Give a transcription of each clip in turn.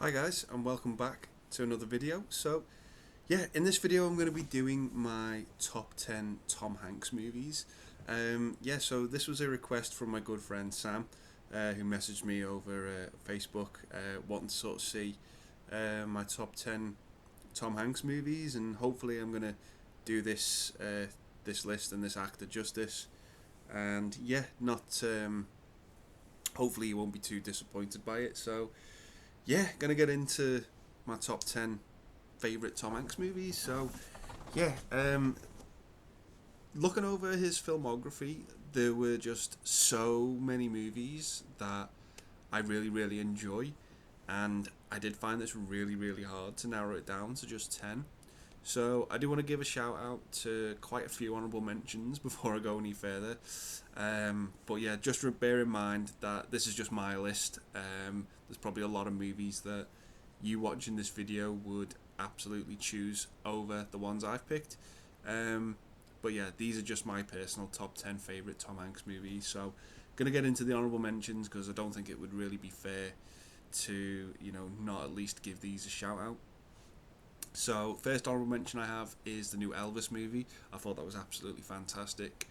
Hi guys, and welcome back to another video. So yeah, in this video I'm going to be doing my top 10 Tom Hanks movies. So this was a request from my good friend Sam, who messaged me over Facebook, wanting to sort of see my top 10 Tom Hanks movies, and hopefully I'm going to do this list and this actor justice. And yeah, not hopefully you won't be too disappointed by it. So yeah, gonna get into my top 10 favourite Tom Hanks movies. So yeah, looking over his filmography, there were just so many movies that I really enjoy, and I did find this really hard to narrow it down to just 10. So I do want to give a shout out to quite a few honourable mentions before I go any further. But yeah, just bear in mind that this is just my list. There's probably a lot of movies that you watching this video would absolutely choose over the ones I've picked. But yeah, these are just my personal top 10 favourite Tom Hanks movies. So gonna get into the honourable mentions because I don't think it would really be fair to not at least give these a shout out. So first honourable mention I have is the new Elvis movie. I thought that was absolutely fantastic.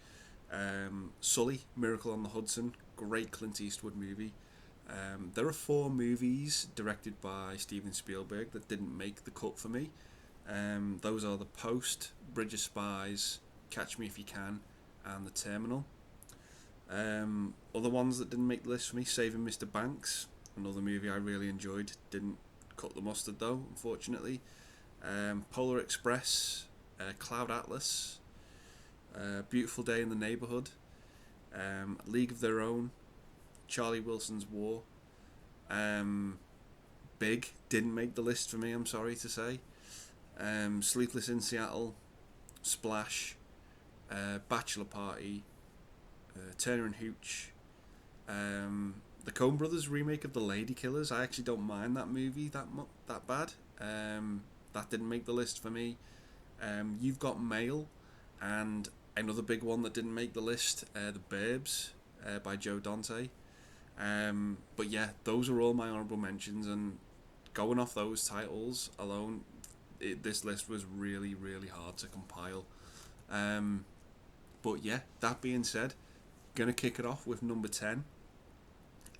Sully, Miracle on the Hudson, great Clint Eastwood movie. There are 4 movies directed by Steven Spielberg that didn't make the cut for me. Those are The Post, Bridge of Spies, Catch Me If You Can, and The Terminal. Other ones that didn't make the list for me: Saving Mr. Banks, another movie I really enjoyed, didn't cut the mustard though, unfortunately. Polar Express, Cloud Atlas, Beautiful Day in the Neighborhood, League of Their Own, Charlie Wilson's War. Big didn't make the list for me, I'm sorry to say. Sleepless in Seattle, Splash, Bachelor Party, Turner and Hooch, the Coen Brothers remake of The Lady Killers. I actually don't mind that movie that bad. That didn't make the list for me. You've Got Mail, and another big one that didn't make the list, The Burbs, by Joe Dante. But yeah, those are all my honourable mentions, and going off those titles alone, this list was really hard to compile. But yeah, that being said, gonna kick it off with number 10.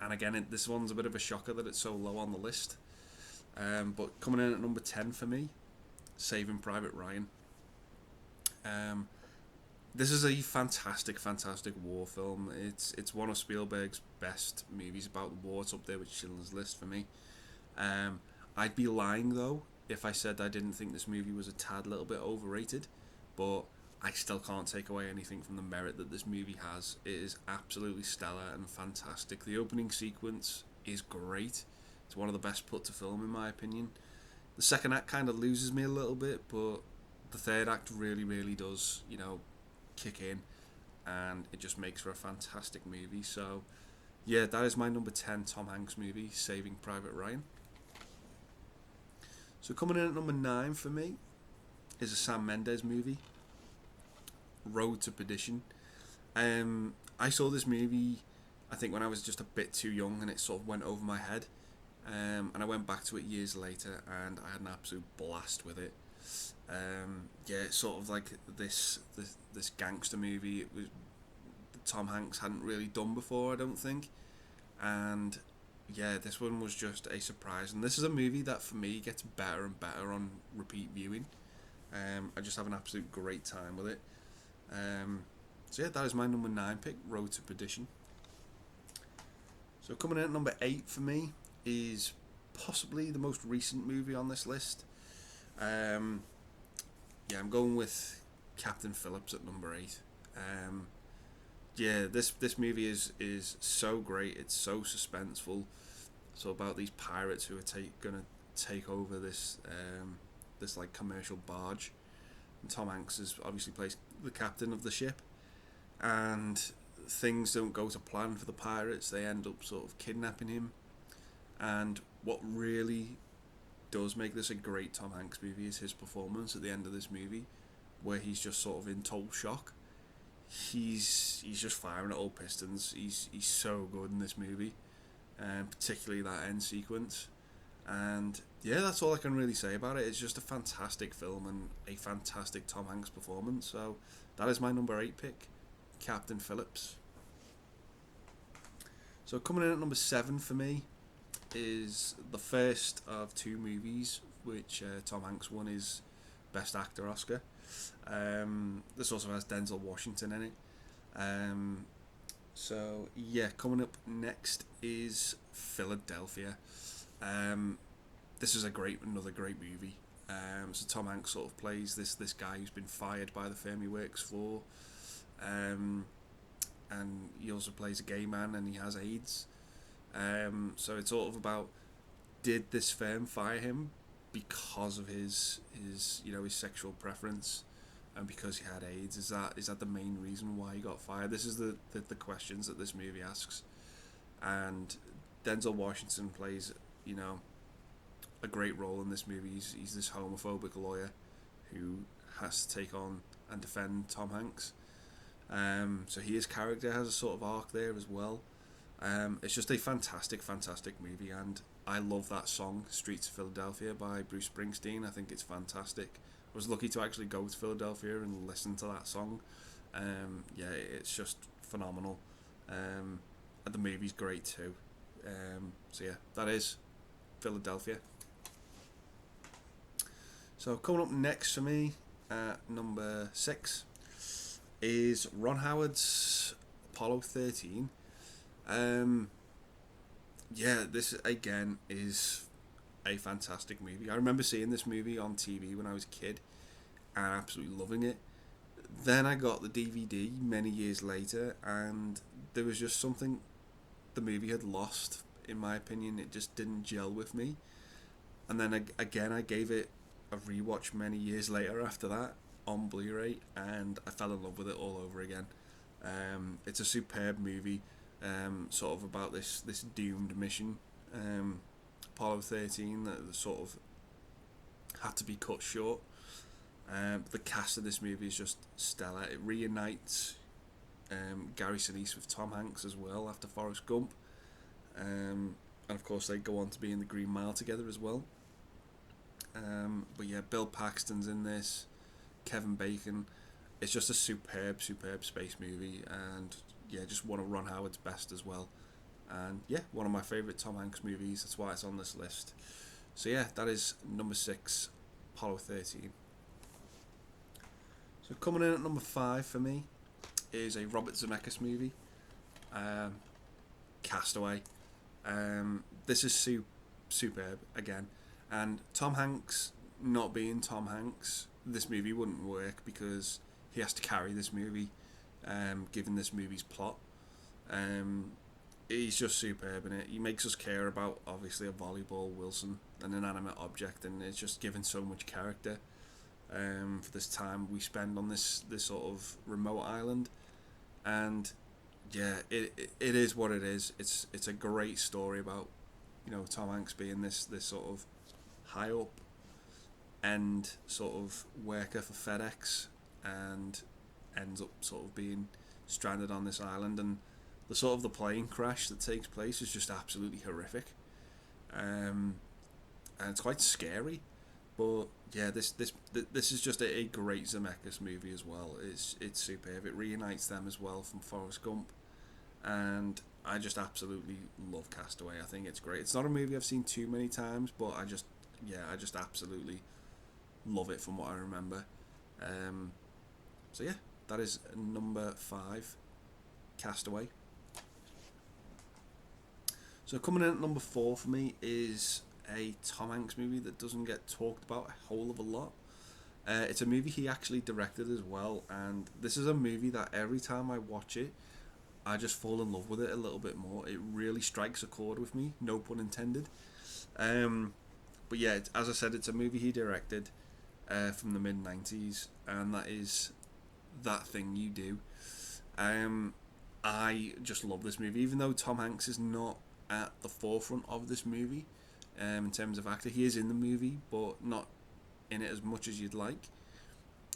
And again, this one's a bit of a shocker that it's so low on the list. But coming in at number 10 for me, Saving Private Ryan. This is a fantastic war film. It's one of Spielberg's best movies about war. It's up there with Schindler's List for me. I'd be lying though if I said I didn't think this movie was a tad little bit overrated, but I still can't take away anything from the merit that this movie has. It is absolutely stellar and fantastic. The opening sequence is great. It's one of the best put to film in my opinion. The second act kind of loses me a little bit, but the third act really does, kick in, and it just makes for a fantastic movie. So yeah, that is my number 10 Tom Hanks movie, Saving Private Ryan. So coming in at number 9 for me is a Sam Mendes movie, Road to Perdition. I saw this movie, I think, when I was just a bit too young, and it sort of went over my head. And I went back to it years later, and I had an absolute blast with it. It's sort of like this gangster movie. It was Tom Hanks hadn't really done before, I don't think. And yeah, this one was just a surprise. And this is a movie that for me gets better and better on repeat viewing. I just have an absolute great time with it. So yeah, that is my number 9 pick, Road to Perdition. So coming in at number 8 for me is possibly the most recent movie on this list. I'm going with Captain Phillips at number 8. This movie is so great. It's so suspenseful. So about these pirates who are gonna take over this like commercial barge, and Tom Hanks is obviously plays the captain of the ship, and things don't go to plan for the pirates. They end up sort of kidnapping him, and what really does make this a great Tom Hanks movie is his performance at the end of this movie, where he's just sort of in total shock. He's just firing at all pistons. He's so good in this movie, particularly that end sequence. And yeah, that's all I can really say about it. It's just a fantastic film and a fantastic Tom Hanks performance. So that is my number 8 pick, Captain Phillips. So coming in at number 7 for me is the first of two movies which Tom Hanks won his Best Actor Oscar. This also has Denzel Washington in it. So yeah, coming up next is Philadelphia. This is another great movie. So Tom Hanks sort of plays this guy who's been fired by the firm he works for, and he also plays a gay man and he has AIDS. So it's sort of about, did this firm fire him because of his sexual preference, and because he had AIDS? Is that the main reason why he got fired? This is the questions that this movie asks. And Denzel Washington plays a great role in this movie. He's this homophobic lawyer who has to take on and defend Tom Hanks. So his character has a sort of arc there as well. It's just a fantastic movie, and I love that song, Streets of Philadelphia by Bruce Springsteen. I think it's fantastic. I was lucky to actually go to Philadelphia and listen to that song. It's just phenomenal. And the movie's great too. So yeah, that is Philadelphia. So coming up next for me at number 6 is Ron Howard's Apollo 13. This again is a fantastic movie. I remember seeing this movie on TV when I was a kid and absolutely loving it. Then I got the DVD many years later, and there was just something the movie had lost, in my opinion. It just didn't gel with me. And then again, I gave it a rewatch many years later after that on Blu-ray, and I fell in love with it all over again. It's a superb movie, sort of about this doomed mission, Apollo 13, that sort of had to be cut short. The cast of this movie is just stellar. It reunites Gary Sinise with Tom Hanks as well after Forrest Gump, and of course they go on to be in the Green Mile together as well. But yeah, Bill Paxton's in this, Kevin Bacon. It's just a superb space movie, and yeah, just one of Ron Howard's best as well. And yeah, one of my favourite Tom Hanks movies. That's why it's on this list. So yeah, that is number 6, Apollo 13. So coming in at number 5 for me is a Robert Zemeckis movie, Castaway. This is superb again. And Tom Hanks not being Tom Hanks, this movie wouldn't work because he has to carry this movie, given this movie's plot. He's just superb in it. He makes us care about, obviously, a volleyball, Wilson, an inanimate object, and it's just given so much character for this time we spend on this sort of remote island. And yeah, it is what it is. It's a great story about Tom Hanks being this sort of high up end sort of worker for FedEx, and ends up sort of being stranded on this island, and the sort of the plane crash that takes place is just absolutely horrific, and it's quite scary. But yeah, this is just a great Zemeckis movie as well. It's superb. It reunites them as well from Forrest Gump, and I just absolutely love Castaway. I think it's great. It's not a movie I've seen too many times, but I just absolutely love it from what I remember. So yeah, that is number 5, Castaway. So coming in at number 4 for me is a Tom Hanks movie that doesn't get talked about a whole of a lot. It's a movie he actually directed as well, and this is a movie that every time I watch it, I just fall in love with it a little bit more. It really strikes a chord with me, no pun intended. But yeah, as I said, it's a movie he directed from the mid-90s, and that is That Thing You Do. I just love this movie, even though Tom Hanks is not at the forefront of this movie in terms of actor. He is in the movie, but not in it as much as you'd like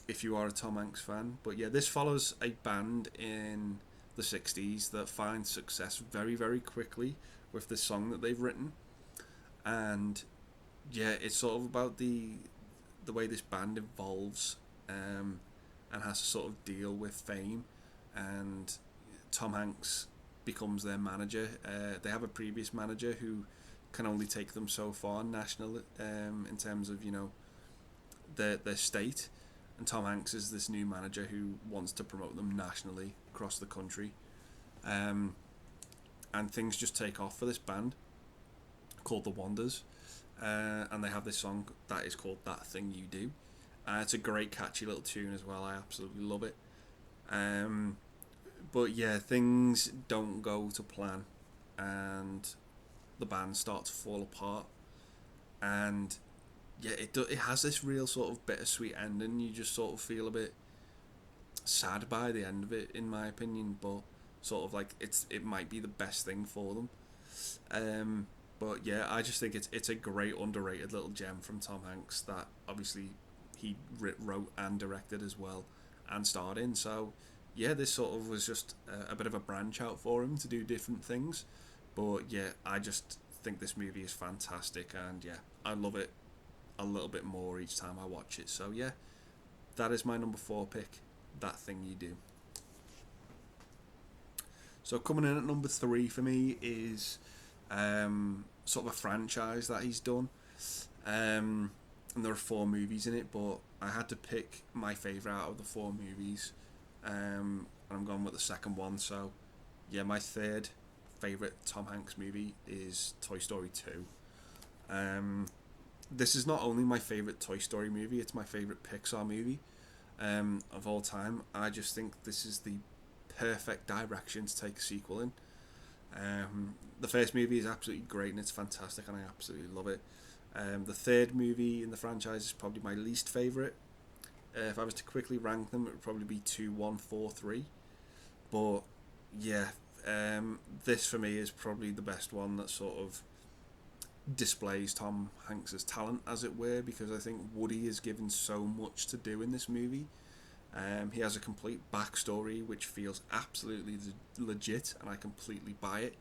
if you are a Tom Hanks fan. But yeah, this follows a band in the 60s that finds success very, very quickly with this song that they've written. And yeah, it's sort of about the way this band evolves, and has to sort of deal with fame, and Tom Hanks becomes their manager. They have a previous manager who can only take them so far national, in terms of, their state, and Tom Hanks is this new manager who wants to promote them nationally across the country, um, and things just take off for this band called the Wonders, and they have this song that is called "That Thing You Do." It's a great catchy little tune as well. I absolutely love it. Um, but yeah, things don't go to plan, and the band start to fall apart, and yeah, it has this real sort of bittersweet ending. You just sort of feel a bit sad by the end of it, in my opinion, but sort of like it might be the best thing for them. Um, but yeah, I just think it's a great underrated little gem from Tom Hanks that obviously he wrote and directed as well, and starred in. So yeah, this sort of was just a bit of a branch out for him to do different things. But yeah, I just think this movie is fantastic, and yeah, I love it a little bit more each time I watch it. So yeah, that is my number four pick. That Thing You Do. So coming in at number three for me is sort of a franchise that he's done. And there are four movies in it, but I had to pick my favourite out of the four movies. And I'm going with the second one. So yeah, my third favourite Tom Hanks movie is Toy Story 2. This is not only my favourite Toy Story movie, it's my favourite Pixar movie of all time. I just think this is the perfect direction to take a sequel in. The first movie is absolutely great and it's fantastic and I absolutely love it. The third movie in the franchise is probably my least favourite. If I was to quickly rank them, it would probably be 2, 1, 4, 3. But yeah, this for me is probably the best one that sort of displays Tom Hanks's talent, as it were, because I think Woody is given so much to do in this movie. He has a complete backstory which feels absolutely legit, and I completely buy it.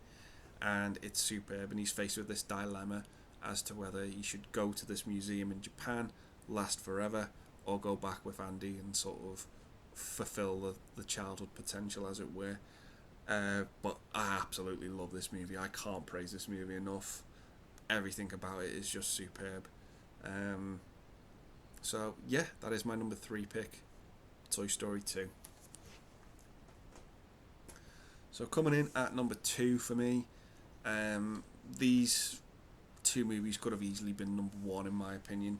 And it's superb, and he's faced with this dilemma as to whether he should go to this museum in Japan, last forever, or go back with Andy and sort of fulfill the childhood potential, as it were. But I absolutely love this movie. I can't praise this movie enough. Everything about it is just superb. So yeah, that is my number three pick, Toy Story 2. So coming in at number two for me, these two movies could have easily been number one in my opinion.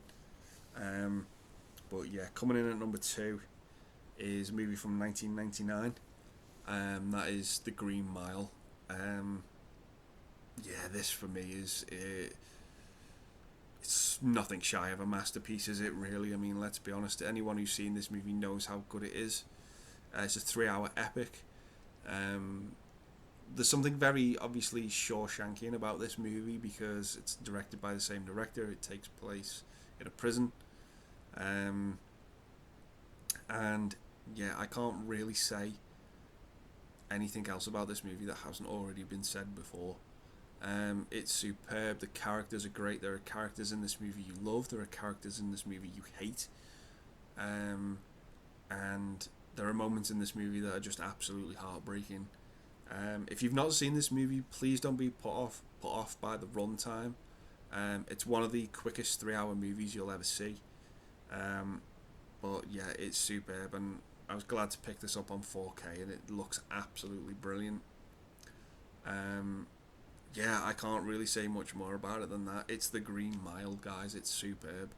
But yeah, coming in at number two is a movie from 1999. That is The Green Mile. Yeah, this for me is it's nothing shy of a masterpiece, is it really? I mean, let's be honest, anyone who's seen this movie knows how good it is. It's a 3-hour epic. There's something very obviously Shawshankian about this movie because it's directed by the same director. It takes place in a prison. And yeah, I can't really say anything else about this movie that hasn't already been said before. It's superb. The characters are great. There are characters in this movie you love. There are characters in this movie you hate. And there are moments in this movie that are just absolutely heartbreaking. If you've not seen this movie, please don't be put off by the runtime. It's one of the quickest 3-hour movies you'll ever see. But yeah, it's superb, and I was glad to pick this up on 4K, and it looks absolutely brilliant. Yeah, I can't really say much more about it than that. It's The Green Mile, guys. It's superb.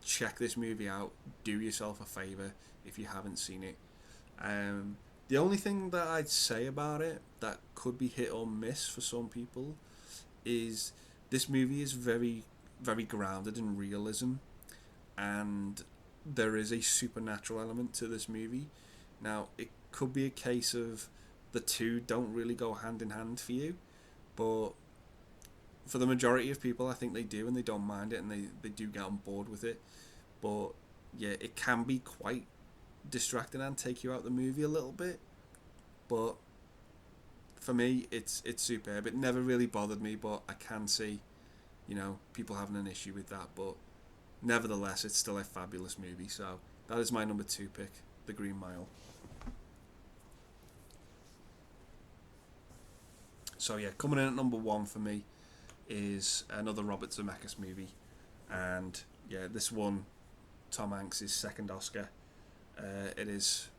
Check this movie out. Do yourself a favour if you haven't seen it. The only thing that I'd say about it that could be hit or miss for some people is this movie is very, very grounded in realism, and there is a supernatural element to this movie. Now, it could be a case of the two don't really go hand in hand for you, but for the majority of people, I think they do, and they don't mind it, and they do get on board with it. But yeah, it can be quite distracting and take you out the movie a little bit. But for me, it's superb. It never really bothered me, but I can see you know, people having an issue with that, but nevertheless, it's still a fabulous movie. So that is my number 2 pick, The Green Mile. So yeah, coming in at number 1 for me is another Robert Zemeckis movie, and yeah, this won Tom Hanks' second Oscar. It is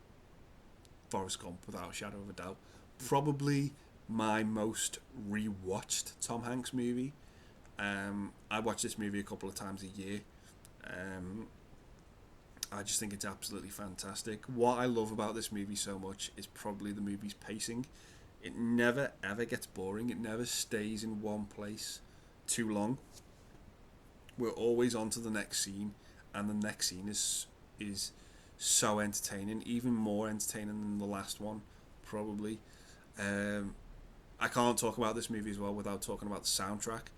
Forrest Gump, without a shadow of a doubt. Probably my most rewatched Tom Hanks movie. I watch this movie a couple of times a year. I just think it's absolutely fantastic. What I love about this movie so much is probably the movie's pacing. It never ever gets boring. It never stays in one place too long. We're always on to the next scene, and the next scene is so entertaining, even more entertaining than the last one, probably. I can't talk about this movie as well without talking about the soundtrack.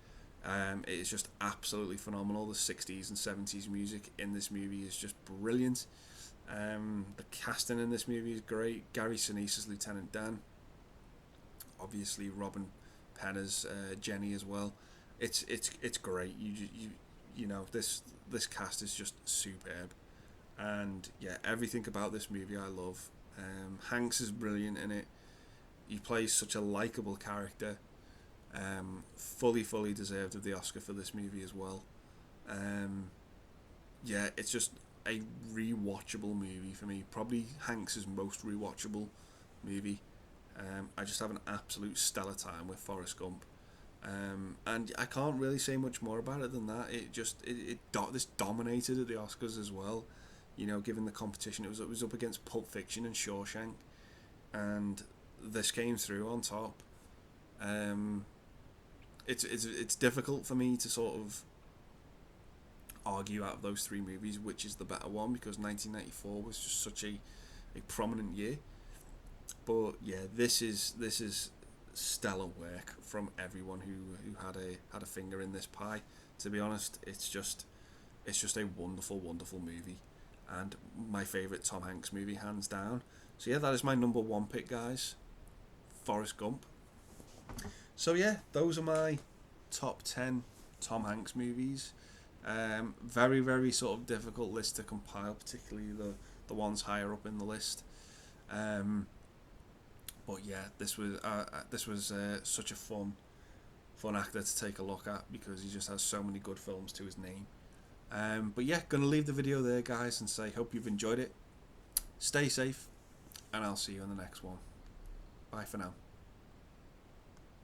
It is just absolutely phenomenal. The 60s and 70s music in this movie is just brilliant. The casting in this movie is great. Gary Sinise as Lieutenant Dan. Obviously, Robin Penn as Jenny as well. It's great. You know, this cast is just superb, and yeah, everything about this movie I love. Hanks is brilliant in it. He plays such a likable character. Fully deserved of the Oscar for this movie as well. Yeah, it's just a rewatchable movie for me. Probably Hanks' most rewatchable movie. I just have an absolute stellar time with Forrest Gump. And I can't really say much more about it than that. This dominated at the Oscars as well. You know, given the competition, it was up against Pulp Fiction and Shawshank, and this came through on top. It's difficult for me to sort of argue out of those 3 movies which is the better one, because 1994 was just such a prominent year. But yeah, this is stellar work from everyone who had a finger in this pie. To be honest, it's just a wonderful movie, and my favourite Tom Hanks movie, hands down. So yeah, that is my number 1 pick, guys. Forrest Gump. So yeah, those are my top 10 Tom Hanks movies. Very sort of difficult list to compile, particularly the ones higher up in the list. But yeah, this was such a fun actor to take a look at, because he just has so many good films to his name. But yeah, gonna leave the video there, guys, and say hope you've enjoyed it. Stay safe, and I'll see you in the next one. Bye for now.